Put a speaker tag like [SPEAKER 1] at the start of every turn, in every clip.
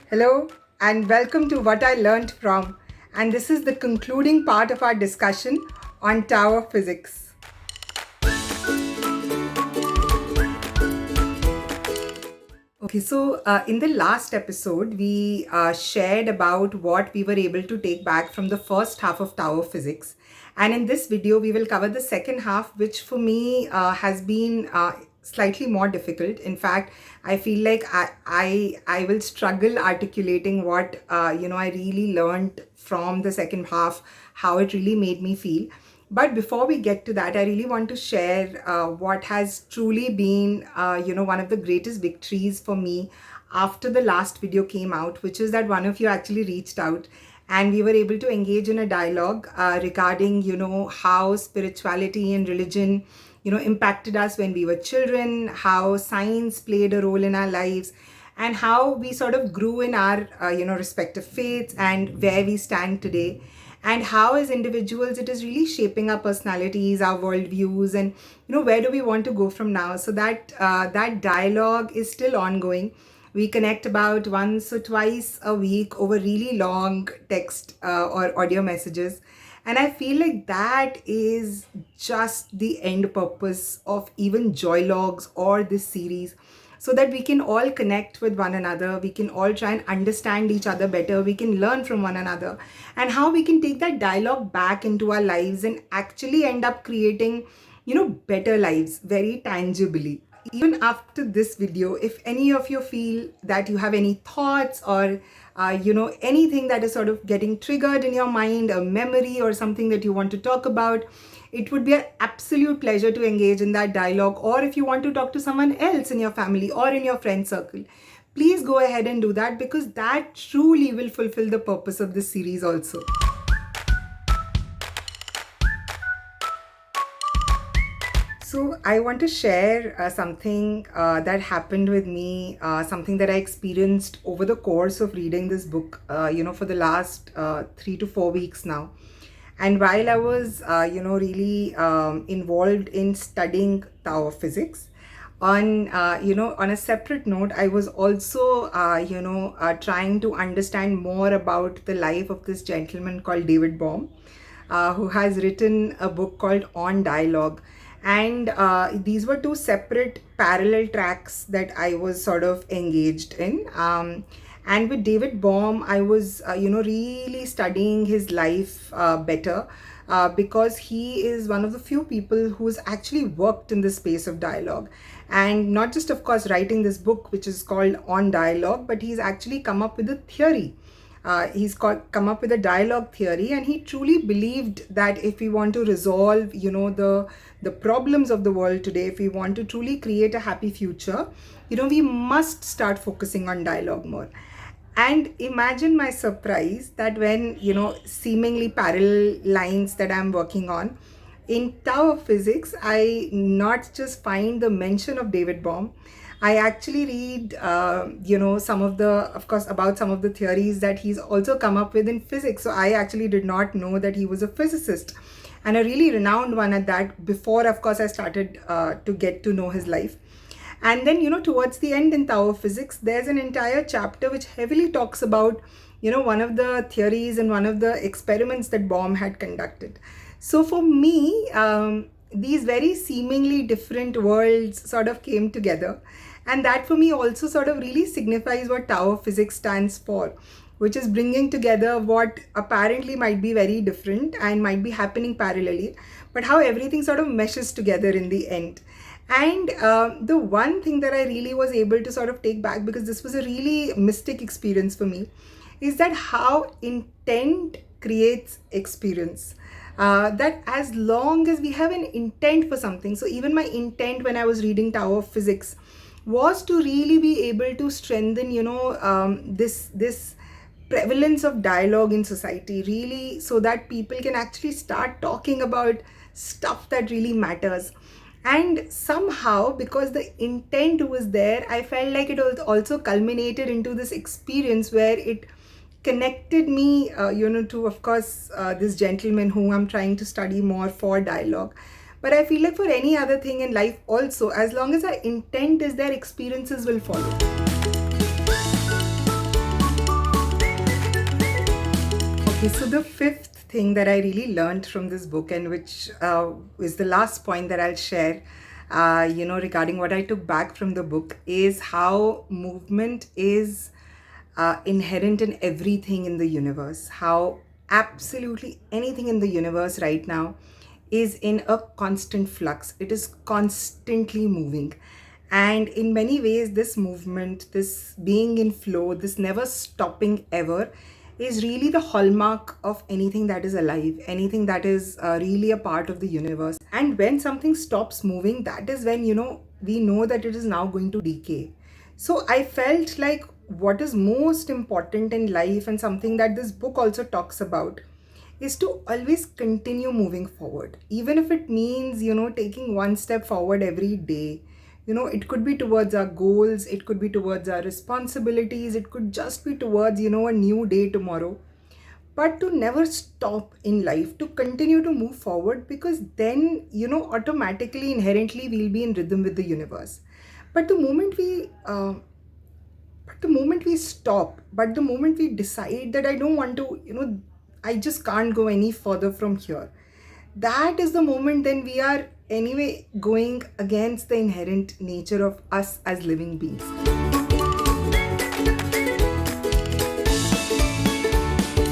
[SPEAKER 1] Hello and welcome to What I Learned From, and this is the concluding part of our discussion on Tower Physics. Okay, so in the last episode, we shared about what we were able to take back from the first half of Tower Physics. And in this video, we will cover the second half, which for me has been slightly more difficult. In fact, I feel like I will struggle articulating what I really learned from the second half, how it really made me feel. But before we get to that, I really want to share what has truly been, one of the greatest victories for me after the last video came out, which is that one of you actually reached out and we were able to engage in a dialogue regarding, how spirituality and religion, impacted us when we were children, how science played a role in our lives, and how we sort of grew in our, respective faiths and where we stand today, and how as individuals it is really shaping our personalities, our worldviews, and where do we want to go from now. So that dialogue is still ongoing. We connect about once or twice a week over really long text or audio messages, and I feel like that is just the end purpose of even joy logs or this series, so that we can all connect with one another, we can all try and understand each other better, we can learn from one another, and how we can take that dialogue back into our lives and actually end up creating, better lives very tangibly. Even after this video, if any of you feel that you have any thoughts or anything that is sort of getting triggered in your mind, a memory or something that you want to talk about, it would be an absolute pleasure to engage in that dialogue. Or if you want to talk to someone else in your family or in your friend circle, please go ahead and do that, because that truly will fulfill the purpose of this series also. So I want to share something that happened with me, something that I experienced over the course of reading this book, for the last 3 to 4 weeks now. And while I was, really involved in studying Tower Physics, on a separate note, I was also, trying to understand more about the life of this gentleman called David Bohm, who has written a book called On Dialogue. And these were two separate parallel tracks that I was sort of engaged in. And with David Bohm, I was, really studying his life better, because he is one of the few people who's actually worked in the space of dialogue. And not just, of course, writing this book, which is called On Dialogue, but he's actually come up with a theory. He's come up with a dialogue theory, and he truly believed that if we want to resolve, the problems of the world today, if we want to truly create a happy future, we must start focusing on dialogue more. And imagine my surprise that when, seemingly parallel lines that I'm working on, in Tower Physics, I not just find the mention of David Bohm, I actually read, some of the, of course, about some of the theories that he's also come up with in physics. So I actually did not know that he was a physicist, and a really renowned one at that, before, of course, I started to get to know his life. And then, towards the end in Tower Physics, there's an entire chapter which heavily talks about, one of the theories and one of the experiments that Bohm had conducted. So for me, these very seemingly different worlds sort of came together. And that for me also sort of really signifies what Tower Physics stands for, which is bringing together what apparently might be very different and might be happening parallelly, but how everything sort of meshes together in the end. And the one thing that I really was able to sort of take back, because this was a really mystic experience for me, is that how intent creates experience. That as long as we have an intent for something, so even my intent when I was reading Tower of Physics was to really be able to strengthen, this prevalence of dialogue in society, really, so that people can actually start talking about stuff that really matters. And somehow, because the intent was there, I felt like it was also culminated into this experience where it connected me, to, of course, this gentleman whom I'm trying to study more for dialogue. But I feel like for any other thing in life also, as long as our intent is there, experiences will follow. Okay, so the fifth thing that I really learned from this book, and which is the last point that I'll share, regarding what I took back from the book, is how movement is inherent in everything in the universe. How absolutely anything in the universe right now is in a constant flux. It is constantly moving. And in many ways, this movement, this being in flow, this never stopping ever, is really the hallmark of anything that is alive, anything that is really a part of the universe. And when something stops moving, that is when, we know that it is now going to decay. So I felt like what is most important in life, and something that this book also talks about, is to always continue moving forward, even if it means, taking one step forward every day. It could be towards our goals, it could be towards our responsibilities, it could just be towards, a new day tomorrow. But to never stop in life, to continue to move forward, because then, automatically, inherently, we'll be in rhythm with the universe. But the moment we stop, but the moment we decide that I don't want to, I just can't go any further from here, that is the moment then we are anyway going against the inherent nature of us as living beings.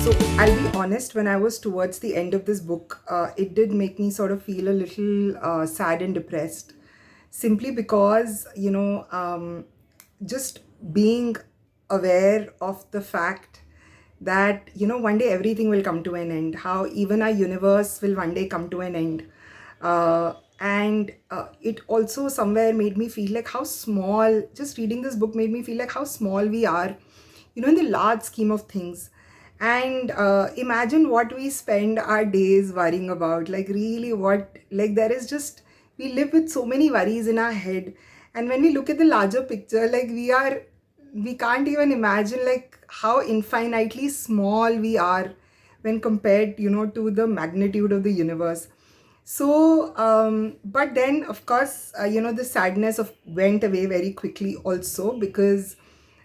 [SPEAKER 1] So I'll be honest, when I was towards the end of this book, it did make me sort of feel a little sad and depressed, simply because, just being aware of the fact that, one day everything will come to an end, how even our universe will one day come to an end. And it also somewhere made me feel like how small, just reading this book made me feel like how small we are, in the large scheme of things. And imagine what we spend our days worrying about, like really what, like there is just, we live with so many worries in our head. And when we look at the larger picture, like we can't even imagine like how infinitely small we are when compared, to the magnitude of the universe. So but then of course, the sadness of went away very quickly also, because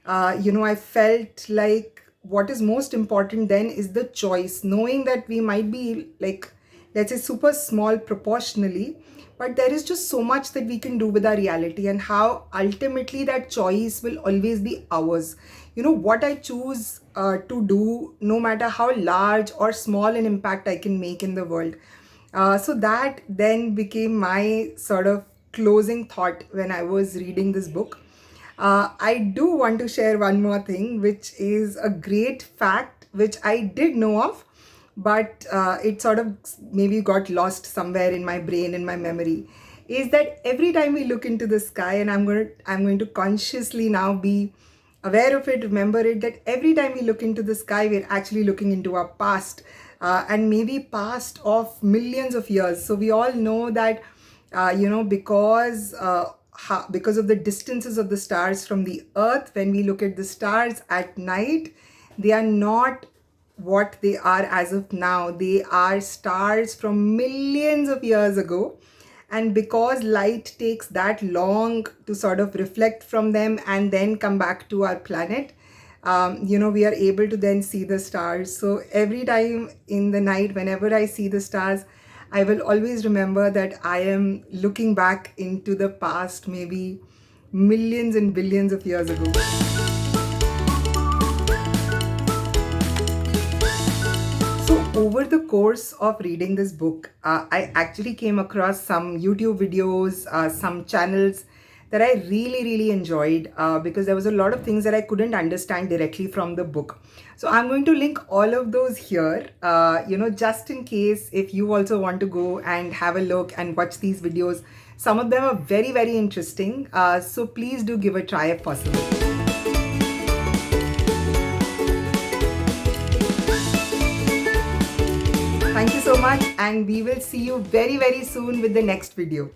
[SPEAKER 1] I felt like what is most important then is the choice, knowing that we might be like, let's say, super small proportionally, but there is just so much that we can do with our reality, and how ultimately that choice will always be ours. What I choose to do, no matter how large or small an impact I can make in the world. So that then became my sort of closing thought when I was reading this book. I do want to share one more thing, which is a great fact which I did know of, but it sort of maybe got lost somewhere in my brain, in my memory, is that every time we look into the sky, and I'm going to consciously now be aware of it, remember it, that every time we look into the sky, we're actually looking into our past, and maybe past of millions of years. So we all know that, because of the distances of the stars from the earth, when we look at the stars at night, they are not what they are as of now. They are stars from millions of years ago. And because light takes that long to sort of reflect from them and then come back to our planet, we are able to then see the stars. So every time in the night, whenever I see the stars, I will always remember that I am looking back into the past, maybe millions and billions of years ago. So over the course of reading this book, I actually came across some YouTube videos, some channels that I really, really enjoyed, because there was a lot of things that I couldn't understand directly from the book. So I'm going to link all of those here, just in case if you also want to go and have a look and watch these videos. Some of them are very, very interesting. So please do give a try if possible. Thank you so much, and we will see you very, very soon with the next video.